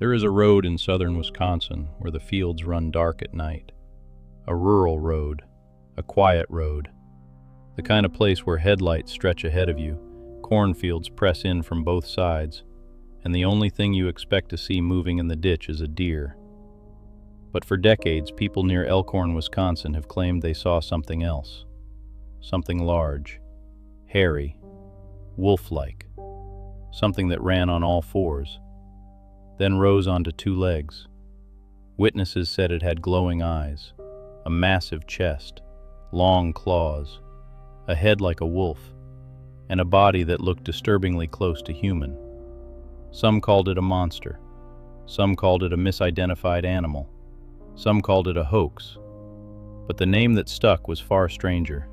There is a road in southern Wisconsin where the fields run dark at night. A rural road, a quiet road, the kind of place where headlights stretch ahead of you, cornfields press in from both sides, and the only thing you expect to see moving in the ditch is a deer. But for decades, people near Elkhorn, Wisconsin have claimed they saw something else. Something large, hairy, wolf-like, something that ran on all fours, then rose onto two legs. Witnesses said it had glowing eyes, a massive chest, long claws, a head like a wolf, and a body that looked disturbingly close to human. Some called it a monster. Some called it a misidentified animal. Some called it a hoax. But the name that stuck was far stranger: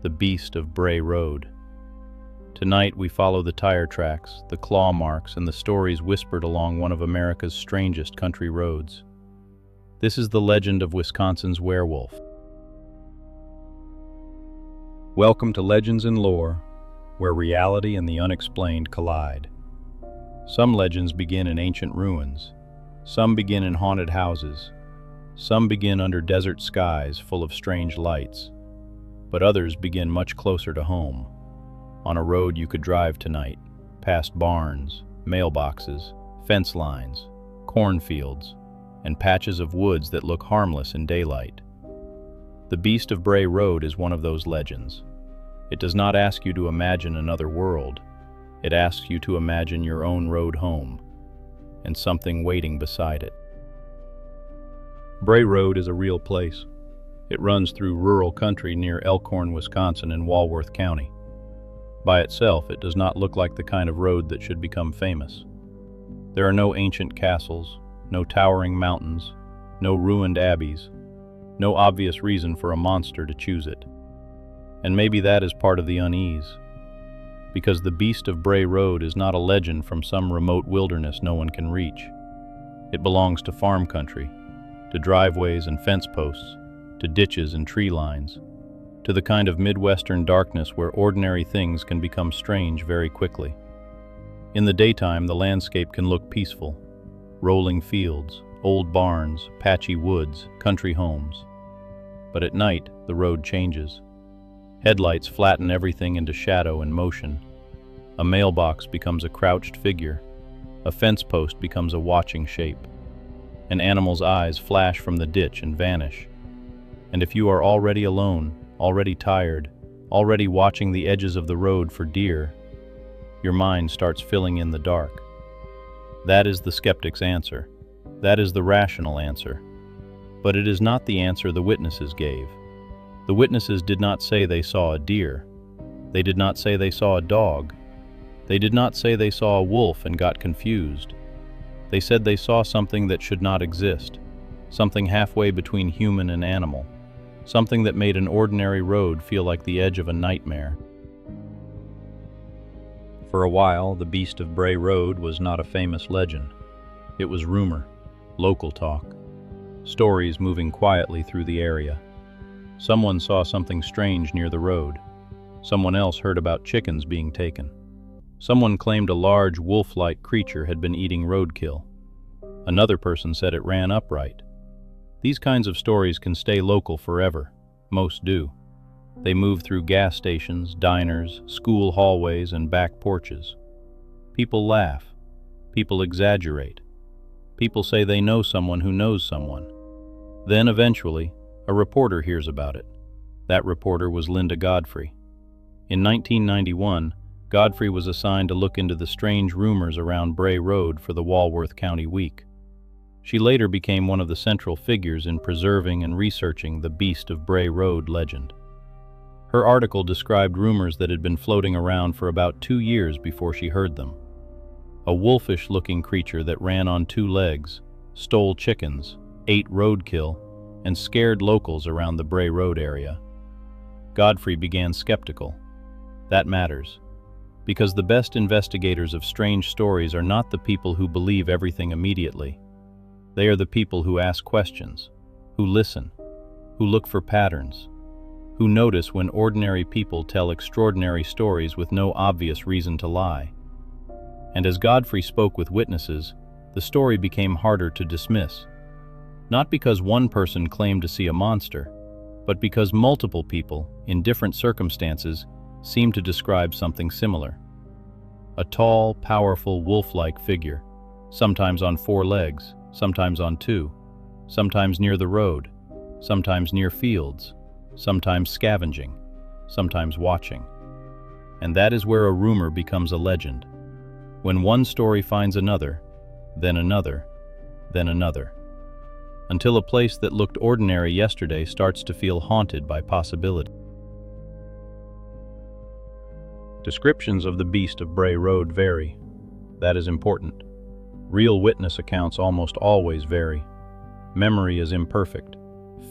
the Beast of Bray Road. Tonight we follow the tire tracks, the claw marks, and the stories whispered along one of America's strangest country roads. This is the legend of Wisconsin's werewolf. Welcome to Legends and Lore, where reality and the unexplained collide. Some legends begin in ancient ruins. Some begin in haunted houses. Some begin under desert skies full of strange lights. But others begin much closer to home, on a road you could drive tonight, past barns, mailboxes, fence lines, cornfields, and patches of woods that look harmless in daylight. The Beast of Bray Road is one of those legends. It does not ask you to imagine another world. It asks you to imagine your own road home, and something waiting beside it. Bray Road is a real place. It runs through rural country near Elkhorn, Wisconsin in Walworth County. By itself, it does not look like the kind of road that should become famous. There are no ancient castles, no towering mountains, no ruined abbeys, no obvious reason for a monster to choose it. And maybe that is part of the unease, because the Beast of Bray Road is not a legend from some remote wilderness no one can reach. It belongs to farm country, to driveways and fence posts, to ditches and tree lines, to the kind of Midwestern darkness where ordinary things can become strange very quickly. In the daytime, the landscape can look peaceful: rolling fields, old barns, patchy woods, country homes. But at night, the road changes. Headlights flatten everything into shadow and motion. A mailbox becomes a crouched figure. A fence post becomes a watching shape. An animal's eyes flash from the ditch and vanish. And if you are already alone, already tired, already watching the edges of the road for deer, your mind starts filling in the dark. That is the skeptic's answer. That is the rational answer. But it is not the answer the witnesses gave. The witnesses did not say they saw a deer. They did not say they saw a dog. They did not say they saw a wolf and got confused. They said they saw something that should not exist, something halfway between human and animal, something that made an ordinary road feel like the edge of a nightmare. For a while, the Beast of Bray Road was not a famous legend. It was rumor, local talk, stories moving quietly through the area. Someone saw something strange near the road. Someone else heard about chickens being taken. Someone claimed a large wolf-like creature had been eating roadkill. Another person said it ran upright. These kinds of stories can stay local forever. Most do. They move through gas stations, diners, school hallways, and back porches. People laugh. People exaggerate. People say they know someone who knows someone. Then, eventually, a reporter hears about it. That reporter was Linda Godfrey. In 1991, Godfrey was assigned to look into the strange rumors around Bray Road for the Walworth County Week. She later became one of the central figures in preserving and researching the Beast of Bray Road legend. Her article described rumors that had been floating around for about 2 years before she heard them. A wolfish-looking creature that ran on 2 legs, stole chickens, ate roadkill, and scared locals around the Bray Road area. Godfrey began skeptical. That matters, because the best investigators of strange stories are not the people who believe everything immediately. They are the people who ask questions, who listen, who look for patterns, who notice when ordinary people tell extraordinary stories with no obvious reason to lie. And as Godfrey spoke with witnesses, the story became harder to dismiss. Not because one person claimed to see a monster, but because multiple people, in different circumstances, seemed to describe something similar. A tall, powerful, wolf-like figure, sometimes on 4 legs, sometimes on 2, sometimes near the road, sometimes near fields, sometimes scavenging, sometimes watching. And that is where a rumor becomes a legend. When one story finds another, then another, then another, until a place that looked ordinary yesterday starts to feel haunted by possibility. Descriptions of the Beast of Bray Road vary. That is important. Real witness accounts almost always vary. Memory is imperfect.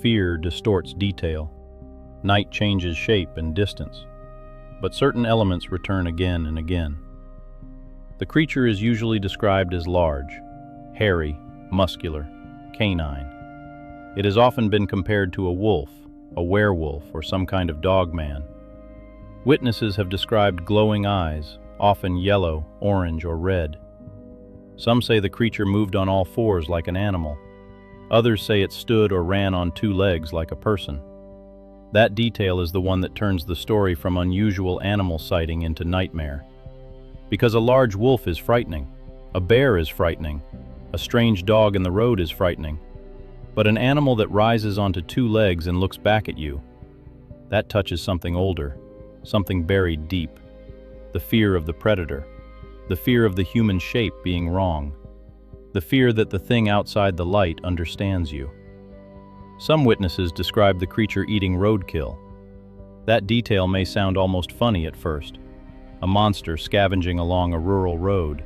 Fear distorts detail. Night changes shape and distance. But certain elements return again and again. The creature is usually described as large, hairy, muscular, canine. It has often been compared to a wolf, a werewolf, or some kind of dogman. Witnesses have described glowing eyes, often yellow, orange, or red. Some say the creature moved on all 4s like an animal. Others say it stood or ran on 2 legs like a person. That detail is the one that turns the story from unusual animal sighting into nightmare. Because a large wolf is frightening, a bear is frightening, a strange dog in the road is frightening. But an animal that rises onto 2 legs and looks back at you, that touches something older, something buried deep. The fear of the predator, the fear of the human shape being wrong, the fear that the thing outside the light understands you. Some witnesses describe the creature eating roadkill. That detail may sound almost funny at first, a monster scavenging along a rural road.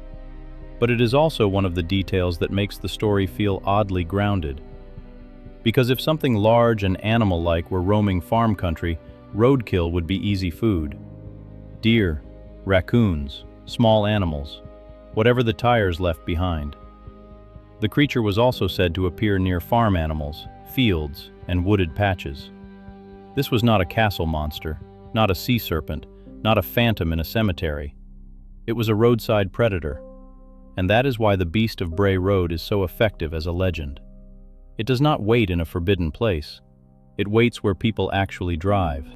But it is also one of the details that makes the story feel oddly grounded. Because if something large and animal-like were roaming farm country, roadkill would be easy food. Deer, raccoons, small animals, whatever the tires left behind. The creature was also said to appear near farm animals, fields, and wooded patches. This was not a castle monster, not a sea serpent, not a phantom in a cemetery. It was a roadside predator. And that is why the Beast of Bray Road is so effective as a legend. It does not wait in a forbidden place. It waits where people actually drive.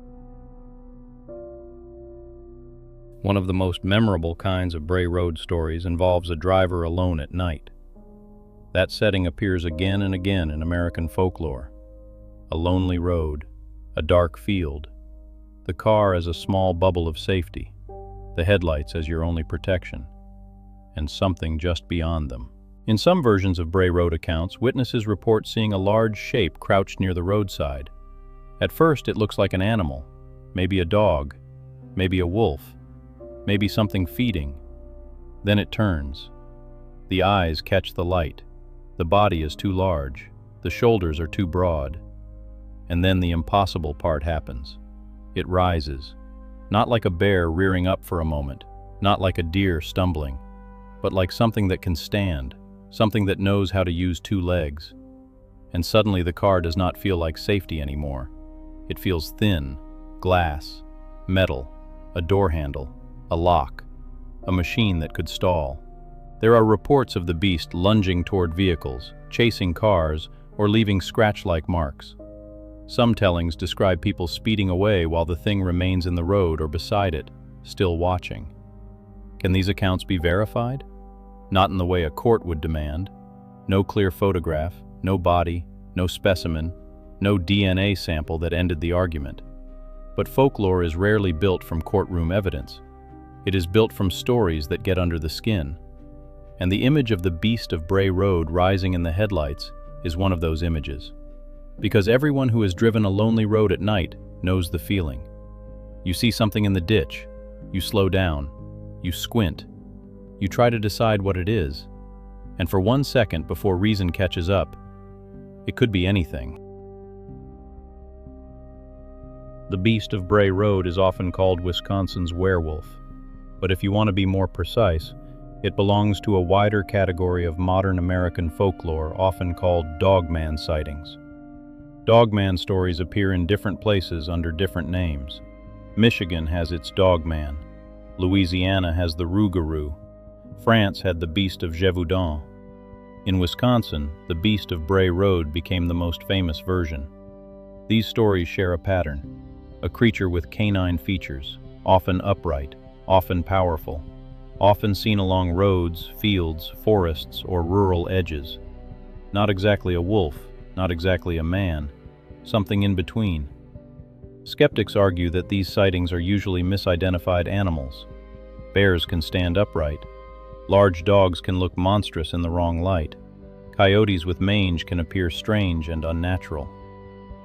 One of the most memorable kinds of Bray Road stories involves a driver alone at night. That setting appears again and again in American folklore. A lonely road, a dark field, the car as a small bubble of safety, the headlights as your only protection, and something just beyond them. In some versions of Bray Road accounts, witnesses report seeing a large shape crouched near the roadside. At first, it looks like an animal, maybe a dog, maybe a wolf, maybe something feeding. Then it turns. The eyes catch the light. The body is too large. The shoulders are too broad. And then the impossible part happens. It rises, not like a bear rearing up for a moment, not like a deer stumbling, but like something that can stand, something that knows how to use 2 legs. And suddenly the car does not feel like safety anymore. It feels thin, glass, metal, a door handle, a lock, a machine that could stall. There are reports of the beast lunging toward vehicles, chasing cars, or leaving scratch-like marks. Some tellings describe people speeding away while the thing remains in the road or beside it, still watching. Can these accounts be verified? Not in the way a court would demand. No clear photograph, no body, no specimen, no DNA sample that ended the argument. But folklore is rarely built from courtroom evidence. It is built from stories that get under the skin. And the image of the Beast of Bray Road rising in the headlights is one of those images. Because everyone who has driven a lonely road at night knows the feeling. You see something in the ditch, you slow down, you squint, you try to decide what it is, and for 1 second before reason catches up, it could be anything. The Beast of Bray Road is often called Wisconsin's werewolf, but if you want to be more precise, it belongs to a wider category of modern American folklore often called dogman sightings. Dogman stories appear in different places under different names. Michigan has its Dogman. Louisiana has the Rougarou. France had the Beast of Gévaudan. In Wisconsin, the Beast of Bray Road became the most famous version. These stories share a pattern: a creature with canine features, often upright, often powerful, often seen along roads, fields, forests, or rural edges. Not exactly a wolf, not exactly a man, something in between. Skeptics argue that these sightings are usually misidentified animals. Bears can stand upright. Large dogs can look monstrous in the wrong light. Coyotes with mange can appear strange and unnatural.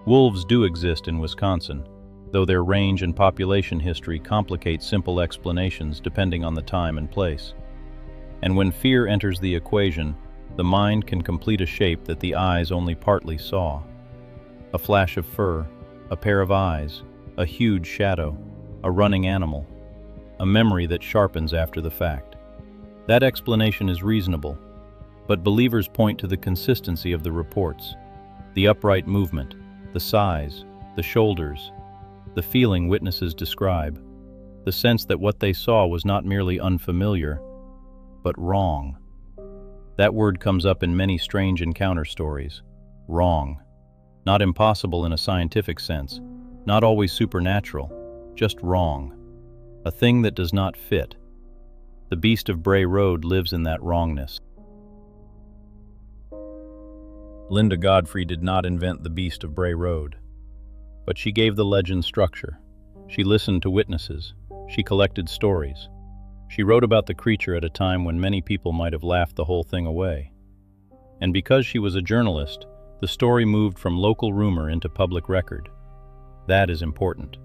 Wolves do exist in Wisconsin, though their range and population history complicate simple explanations depending on the time and place. And when fear enters the equation, the mind can complete a shape that the eyes only partly saw. A flash of fur, a pair of eyes, a huge shadow, a running animal, a memory that sharpens after the fact. That explanation is reasonable, but believers point to the consistency of the reports, the upright movement, the size, the shoulders, the feeling witnesses describe, the sense that what they saw was not merely unfamiliar, but wrong. That word comes up in many strange encounter stories. Wrong. Not impossible in a scientific sense, not always supernatural, just wrong. A thing that does not fit. The Beast of Bray Road lives in that wrongness. Linda Godfrey did not invent the Beast of Bray Road, but she gave the legend structure. She listened to witnesses. She collected stories. She wrote about the creature at a time when many people might have laughed the whole thing away. And because she was a journalist, the story moved from local rumor into public record. That is important,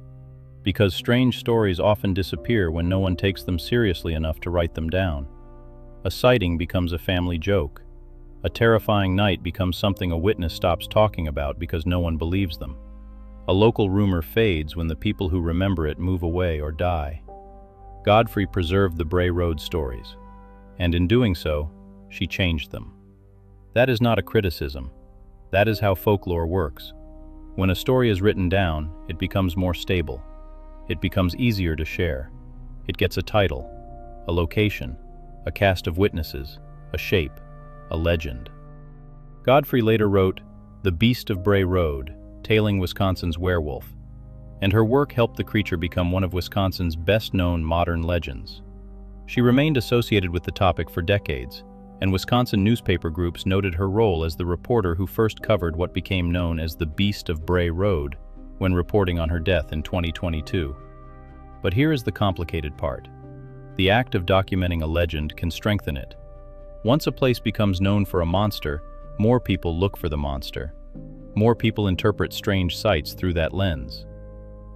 because strange stories often disappear when no one takes them seriously enough to write them down. A sighting becomes a family joke. A terrifying night becomes something a witness stops talking about because no one believes them. A local rumor fades when the people who remember it move away or die. Godfrey preserved the Bray Road stories, and in doing so, she changed them. That is not a criticism. That is how folklore works. When a story is written down, it becomes more stable. It becomes easier to share. It gets a title, a location, a cast of witnesses, a shape, a legend. Godfrey later wrote The Beast of Bray Road, tailing Wisconsin's werewolf, and her work helped the creature become one of Wisconsin's best-known modern legends. She remained associated with the topic for decades, and Wisconsin newspaper groups noted her role as the reporter who first covered what became known as the Beast of Bray Road when reporting on her death in 2022. But here is the complicated part. The act of documenting a legend can strengthen it. Once a place becomes known for a monster, more people look for the monster. More people interpret strange sights through that lens.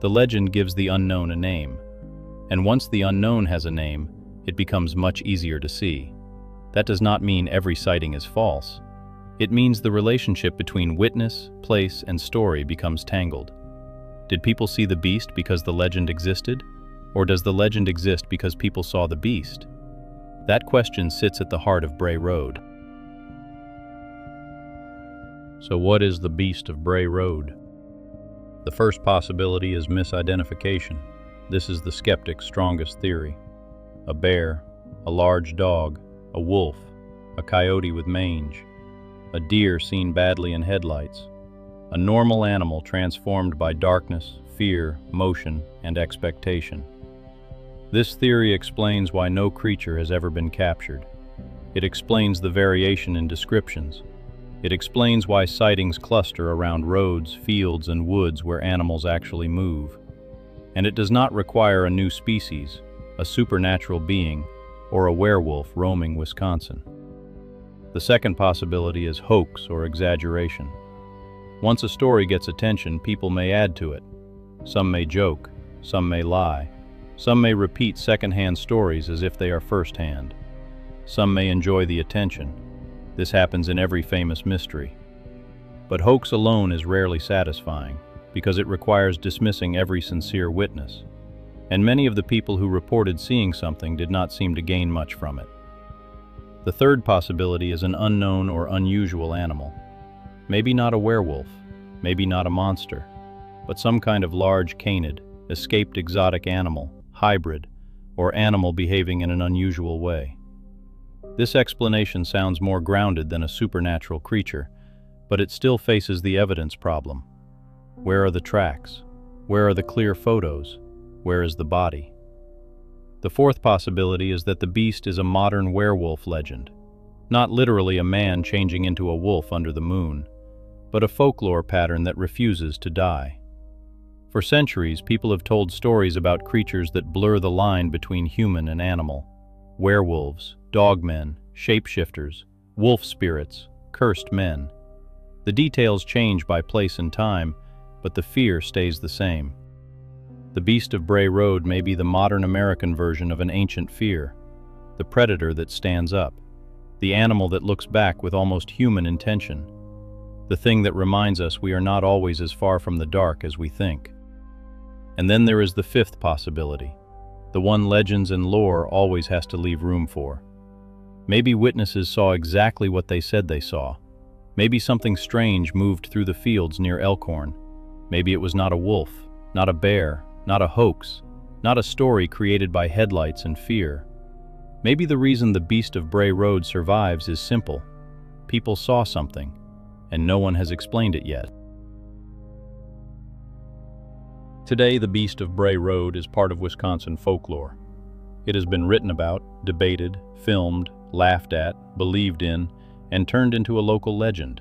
The legend gives the unknown a name. And once the unknown has a name, it becomes much easier to see. That does not mean every sighting is false. It means the relationship between witness, place, and story becomes tangled. Did people see the beast because the legend existed? Or does the legend exist because people saw the beast? That question sits at the heart of Bray Road. So what is the Beast of Bray Road? The first possibility is misidentification. This is the skeptic's strongest theory. A bear, a large dog, a wolf, a coyote with mange, a deer seen badly in headlights, a normal animal transformed by darkness, fear, motion, and expectation. This theory explains why no creature has ever been captured. It explains the variation in descriptions. It explains why sightings cluster around roads, fields, and woods where animals actually move. And it does not require a new species, a supernatural being, or a werewolf roaming Wisconsin. The second possibility is hoax or exaggeration. Once a story gets attention, people may add to it. Some may joke, some may lie. Some may repeat second-hand stories as if they are first-hand. Some may enjoy the attention. This happens in every famous mystery. But hoax alone is rarely satisfying, because it requires dismissing every sincere witness. And many of the people who reported seeing something did not seem to gain much from it. The third possibility is an unknown or unusual animal. Maybe not a werewolf, maybe not a monster, but some kind of large canid, escaped exotic animal, hybrid, or animal behaving in an unusual way. This explanation sounds more grounded than a supernatural creature, but it still faces the evidence problem. Where are the tracks? Where are the clear photos? Where is the body? The fourth possibility is that the beast is a modern werewolf legend. Not literally a man changing into a wolf under the moon, but a folklore pattern that refuses to die. For centuries, people have told stories about creatures that blur the line between human and animal. Werewolves, dogmen, shapeshifters, wolf spirits, cursed men. The details change by place and time, but the fear stays the same. The Beast of Bray Road may be the modern American version of an ancient fear, the predator that stands up, the animal that looks back with almost human intention, the thing that reminds us we are not always as far from the dark as we think. And then there is the fifth possibility, the one legends and lore always has to leave room for. Maybe witnesses saw exactly what they said they saw. Maybe something strange moved through the fields near Elkhorn. Maybe it was not a wolf, not a bear, not a hoax, not a story created by headlights and fear. Maybe the reason the Beast of Bray Road survives is simple. People saw something, and no one has explained it yet. Today, the Beast of Bray Road is part of Wisconsin folklore. It has been written about, debated, filmed, laughed at, believed in, and turned into a local legend.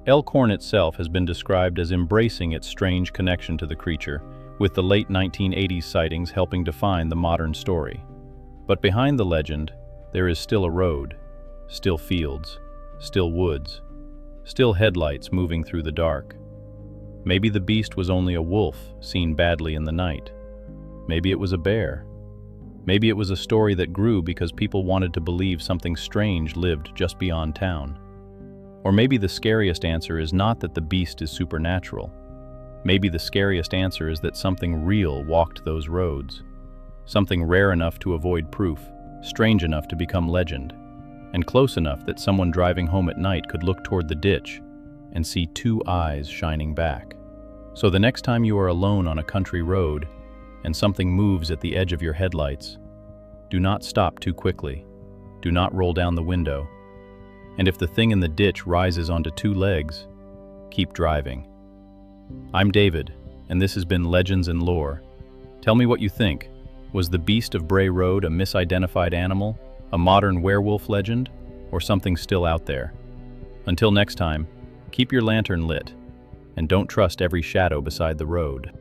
Elkhorn itself has been described as embracing its strange connection to the creature, with the late 1980s sightings helping define the modern story. But behind the legend, there is still a road, still fields, still woods, still headlights moving through the dark. Maybe the beast was only a wolf seen badly in the night. Maybe it was a bear. Maybe it was a story that grew because people wanted to believe something strange lived just beyond town. Or maybe the scariest answer is not that the beast is supernatural. Maybe the scariest answer is that something real walked those roads. Something rare enough to avoid proof, strange enough to become legend, and close enough that someone driving home at night could look toward the ditch and see two eyes shining back. So the next time you are alone on a country road and something moves at the edge of your headlights, do not stop too quickly. Do not roll down the window. And if the thing in the ditch rises onto two legs, keep driving. I'm David, and this has been Legends and Lore. Tell me what you think. Was the Beast of Bray Road a misidentified animal, a modern werewolf legend, or something still out there? Until next time, keep your lantern lit, and don't trust every shadow beside the road.